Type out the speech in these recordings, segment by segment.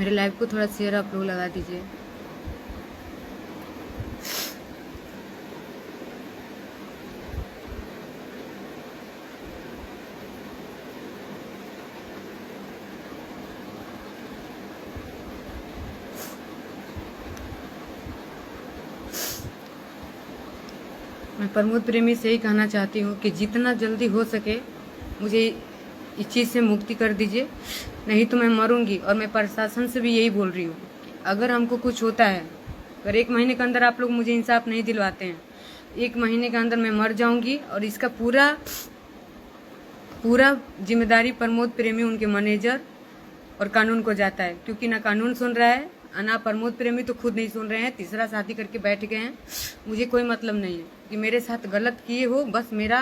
मेरे लाइव को थोड़ा शेयर आप लोग लगा दीजिए। मैं प्रमोद प्रेमी से ही कहना चाहती हूँ कि जितना जल्दी हो सके मुझे इस चीज़ से मुक्ति कर दीजिए, नहीं तो मैं मरूंगी। और मैं प्रशासन से भी यही बोल रही हूँ, अगर हमको कुछ होता है, अगर 1 महीने के अंदर आप लोग मुझे इंसाफ नहीं दिलवाते हैं, 1 महीने के अंदर मैं मर जाऊंगी। और इसका पूरा जिम्मेदारी प्रमोद प्रेमी, उनके मैनेजर और कानून को जाता है, क्योंकि ना कानून सुन रहा है, ना प्रमोद प्रेमी तो खुद नहीं सुन रहे हैं, तीसरा शादी करके बैठ गए हैं। मुझे कोई मतलब नहीं है कि मेरे साथ गलत किए हो, बस मेरा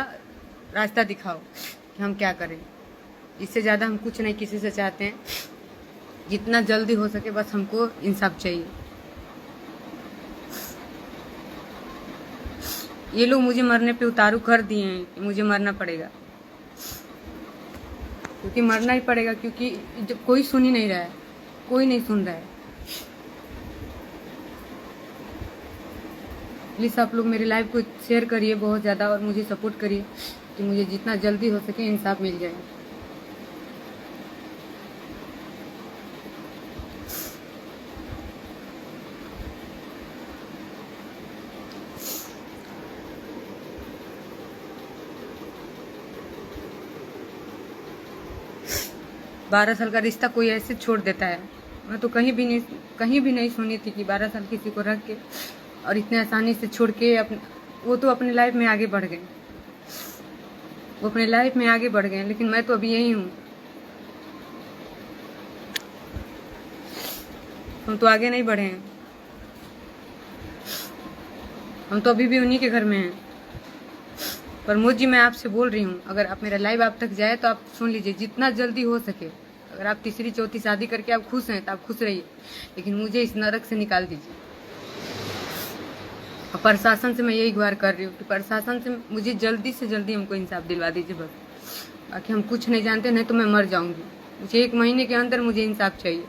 रास्ता दिखाओ कि हम क्या करें। इससे ज़्यादा हम कुछ नहीं किसी से चाहते हैं। जितना जल्दी हो सके बस हमको इंसाफ चाहिए। ये लोग मुझे मरने पे उतारू कर दिए हैं कि मुझे मरना पड़ेगा, क्योंकि मरना ही पड़ेगा, क्योंकि जब कोई सुन ही नहीं रहा है, कोई नहीं सुन रहा है। प्लीज़ आप लोग मेरे लाइव को शेयर करिए बहुत ज़्यादा, और मुझे सपोर्ट करिए कि मुझे जितना जल्दी हो सके इंसाफ मिल जाए। बारह साल का रिश्ता कोई ऐसे छोड़ देता है? मैं तो कहीं भी नहीं सुनी थी कि 12 साल किसी को रख के और इतने आसानी से छोड़ के वो तो अपने लाइफ में आगे बढ़ गए, वो अपने लाइफ में आगे बढ़ गए, लेकिन मैं तो अभी यही हूँ। हम तो आगे नहीं बढ़े हैं, हम तो अभी भी उन्हीं के घर में हैं। प्रमोद जी, मैं आपसे बोल रही हूँ, अगर आप मेरा लाइव आप तक जाए तो आप सुन लीजिए, जितना जल्दी हो सके। अगर आप तीसरी चौथी शादी करके आप खुश हैं तो आप खुश रहिए, लेकिन मुझे इस नरक से निकाल दीजिए। और प्रशासन से मैं यही गुहार कर रही हूँ कि प्रशासन से मुझे जल्दी से जल्दी हमको इंसाफ दिलवा दीजिए बस। बाकी हम कुछ नहीं जानते, नहीं तो मैं मर जाऊंगी। मुझे 1 महीने के अंदर मुझे इंसाफ चाहिए।